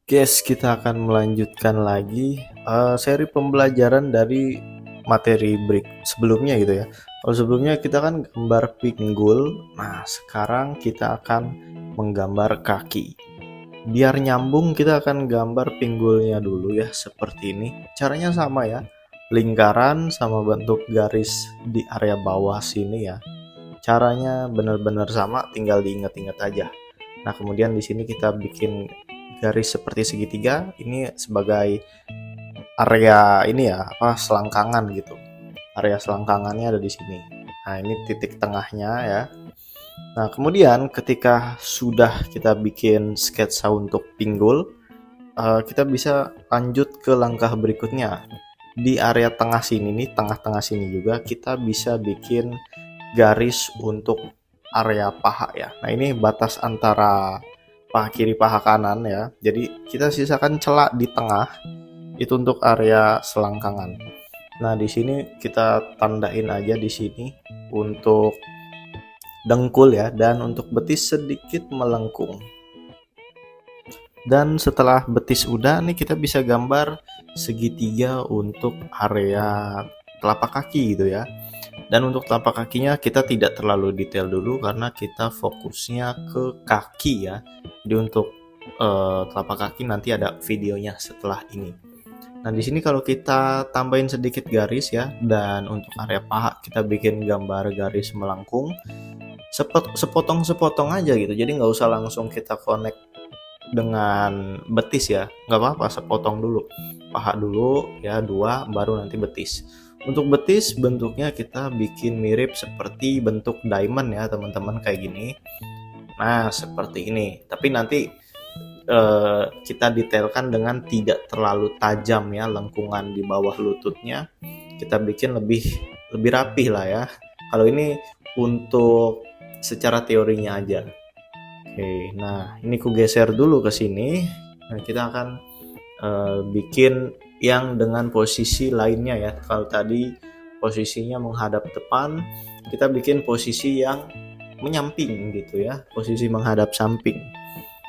Guys, kita akan melanjutkan lagi seri pembelajaran dari materi break sebelumnya gitu ya. Kalau sebelumnya kita kan gambar pinggul, nah sekarang kita akan menggambar kaki. Biar nyambung kita akan gambar pinggulnya dulu ya, seperti ini. Caranya sama ya, lingkaran sama bentuk garis di area bawah sini ya. Caranya benar-benar sama, tinggal diingat-ingat aja. Nah, kemudian di sini kita bikin garis seperti segitiga, ini sebagai area ini ya, selangkangan gitu. Area selangkangannya ada di sini. Nah, ini titik tengahnya ya. Nah, kemudian ketika sudah kita bikin sketsa untuk pinggul, kita bisa lanjut ke langkah berikutnya. Di area tengah sini nih, tengah-tengah sini juga kita bisa bikin garis untuk area paha ya. Nah, ini batas antara paha kiri paha kanan ya. Jadi kita sisakan celah di tengah itu untuk area selangkangan. Nah, di sini kita tandain aja di sini untuk dengkul ya, dan untuk betis sedikit melengkung. Dan setelah betis udah nih, kita bisa gambar segitiga untuk area telapak kaki gitu ya. Dan untuk telapak kakinya kita tidak terlalu detail dulu karena kita fokusnya ke kaki ya. Jadi untuk telapak kaki nanti ada videonya setelah ini. Nah, di sini kalau kita tambahin sedikit garis ya, dan untuk area paha kita bikin gambar garis melengkung sepotong-sepotong aja gitu. Jadi nggak usah langsung kita connect dengan betis ya, nggak apa-apa, sepotong dulu paha dulu ya, dua, baru nanti betis. Untuk betis bentuknya kita bikin mirip seperti bentuk diamond ya teman-teman, kayak gini. Nah, seperti ini, tapi nanti kita detailkan dengan tidak terlalu tajam ya, lengkungan di bawah lututnya kita bikin lebih rapih lah ya. Kalau ini untuk secara teorinya aja. Oke, nah ini ku geser dulu ke sini. Nah, kita akan bikin yang dengan posisi lainnya ya. Kalau tadi posisinya menghadap depan, kita bikin posisi yang menyamping gitu ya, posisi menghadap samping.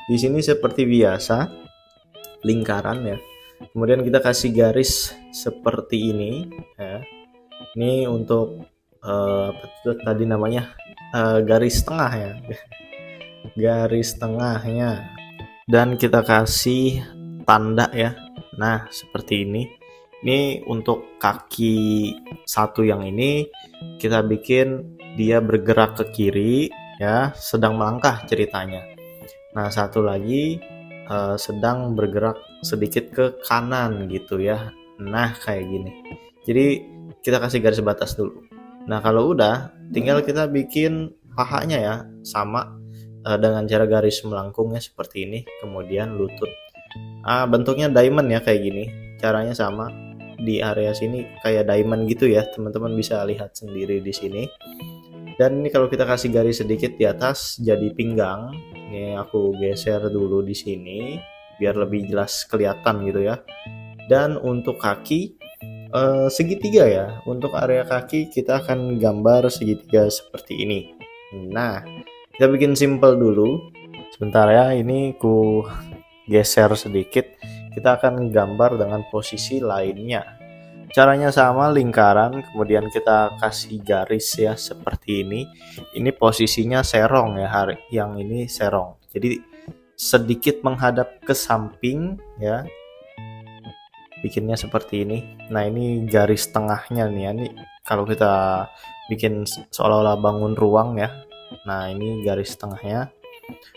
Di sini seperti biasa, lingkaran ya. Kemudian kita kasih garis seperti ini ya. Ini untuk apa tadi namanya, garis tengah ya. Garis tengahnya, dan kita kasih tanda ya. Nah, seperti ini. Ini untuk kaki satu yang ini kita bikin dia bergerak ke kiri ya, sedang melangkah ceritanya. Nah, satu lagi sedang bergerak sedikit ke kanan gitu ya. Nah, kayak gini. Jadi kita kasih garis batas dulu. Nah, kalau udah tinggal kita bikin pahanya ya, sama dengan cara garis melengkungnya seperti ini. Kemudian lutut, bentuknya diamond ya, kayak gini. Caranya sama, di area sini kayak diamond gitu ya, teman-teman bisa lihat sendiri di sini. Dan ini kalau kita kasih garis sedikit di atas jadi pinggang. Ini aku geser dulu di sini biar lebih jelas kelihatan gitu ya. Dan untuk kaki segitiga ya. Untuk area kaki kita akan gambar segitiga seperti ini. Nah, kita bikin simple dulu. Sebentar ya, ini ku geser sedikit. Kita akan gambar dengan posisi lainnya. Caranya sama, lingkaran, kemudian kita kasih garis ya seperti ini. Ini posisinya serong ya, yang ini serong. Jadi sedikit menghadap ke samping ya. Bikinnya seperti ini. Nah, ini garis tengahnya nih ya. Ini kalau kita bikin seolah-olah bangun ruang ya. Nah, ini garis tengahnya.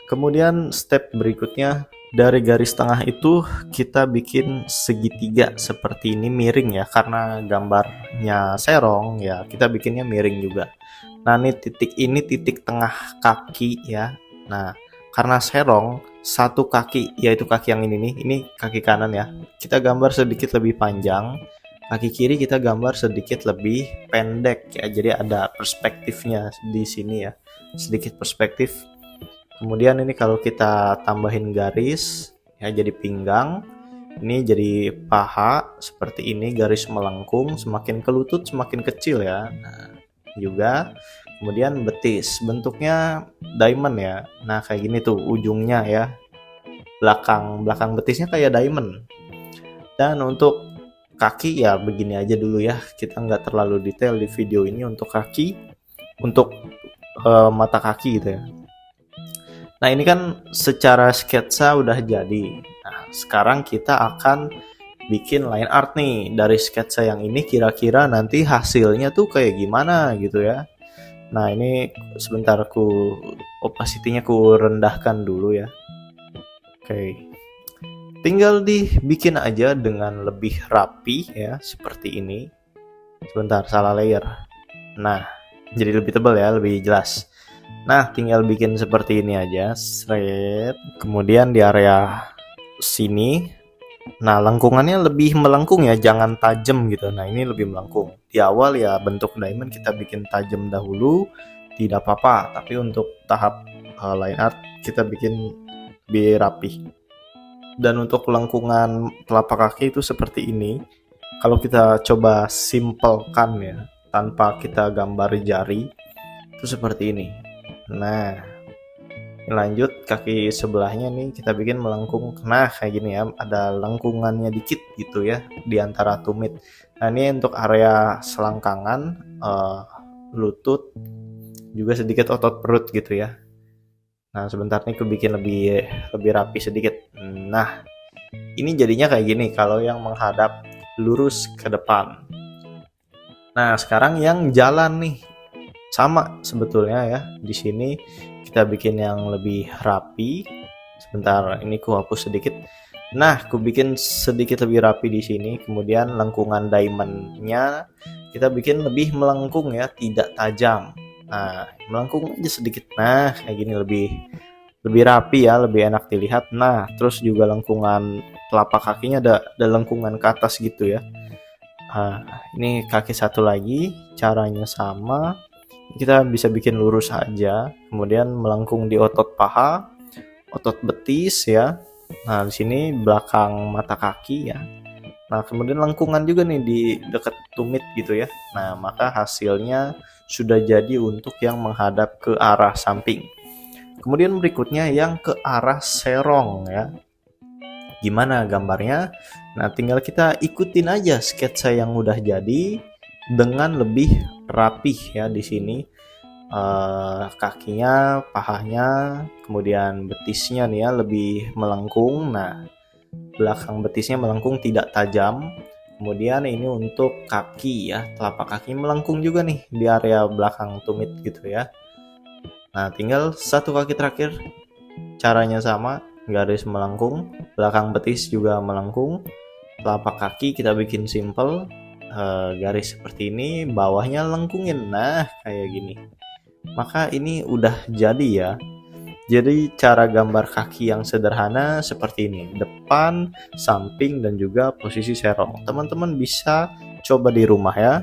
Kemudian step berikutnya, dari garis tengah itu kita bikin segitiga seperti ini, miring ya, karena gambarnya serong ya, kita bikinnya miring juga. Nah, ini titik tengah kaki ya. Nah, karena serong, satu kaki, yaitu kaki yang ini nih, ini kaki kanan ya, kita gambar sedikit lebih panjang. Kaki kiri kita gambar sedikit lebih pendek ya, jadi ada perspektifnya di sini ya, sedikit perspektif. Kemudian ini kalau kita tambahin garis ya, jadi pinggang. Ini jadi paha seperti ini, garis melengkung, semakin ke lutut semakin kecil ya. Nah, juga kemudian betis, bentuknya diamond ya. Nah, kayak gini tuh ujungnya ya. belakang betisnya kayak diamond. Dan untuk kaki ya begini aja dulu ya, kita nggak terlalu detail di video ini untuk kaki, untuk mata kaki gitu ya. Nah ini kan secara sketsa udah jadi. Nah sekarang kita akan bikin line art nih dari sketsa yang ini, kira-kira nanti hasilnya tuh kayak gimana gitu ya. Nah ini sebentar opacity-nya ku rendahkan dulu ya. Oke. Tinggal dibikin aja dengan lebih rapi ya, seperti ini. Sebentar, salah layer. Nah, jadi lebih tebal ya, lebih jelas. Nah, tinggal bikin seperti ini aja, straight. Kemudian di area sini, nah lengkungannya lebih melengkung ya, jangan tajam gitu. Nah, ini lebih melengkung. Di awal ya bentuk diamond kita bikin tajam dahulu, tidak apa-apa. Tapi untuk tahap line art kita bikin lebih rapi. Dan untuk lengkungan telapak kaki itu seperti ini. Kalau kita coba simpelkan ya, tanpa kita gambar jari, itu seperti ini. Nah, lanjut kaki sebelahnya nih kita bikin melengkung. Nah, kayak gini ya, ada lengkungannya dikit gitu ya di antara tumit. Nah, ini untuk area selangkangan, lutut, juga sedikit otot perut gitu ya. Nah sebentar nih aku bikin lebih rapi sedikit. Nah ini jadinya kayak gini kalau yang menghadap lurus ke depan. Nah sekarang yang jalan nih sama sebetulnya ya. Di sini kita bikin yang lebih rapi. Sebentar ini ku hapus sedikit. Nah ku bikin sedikit lebih rapi di sini. Kemudian lengkungan diamondnya kita bikin lebih melengkung ya, tidak tajam. Nah melengkung aja sedikit. Nah kayak gini lebih rapi ya, lebih enak dilihat. Nah terus juga lengkungan telapak kakinya ada lengkungan ke atas gitu ya. Nah ini kaki satu lagi, caranya sama, kita bisa bikin lurus aja, kemudian melengkung di otot paha, otot betis ya. Nah di sini belakang mata kaki ya. Nah kemudian lengkungan juga nih di dekat tumit gitu ya. Nah maka hasilnya sudah jadi untuk yang menghadap ke arah samping. Kemudian berikutnya yang ke arah serong ya. Gimana gambarnya? Nah tinggal kita ikutin aja sketsa yang udah jadi dengan lebih rapih ya di sini. Kakinya, pahanya, kemudian betisnya nih ya lebih melengkung. Nah belakang betisnya melengkung tidak tajam. Kemudian ini untuk kaki ya, telapak kaki melengkung juga nih di area belakang tumit gitu ya. Nah tinggal satu kaki terakhir, caranya sama, garis melengkung, belakang betis juga melengkung, telapak kaki kita bikin simple, garis seperti ini, bawahnya lengkungin. Nah kayak gini. Maka ini udah jadi ya. Jadi cara gambar kaki yang sederhana seperti ini, depan, samping, dan juga posisi serong. Teman-teman bisa coba di rumah ya.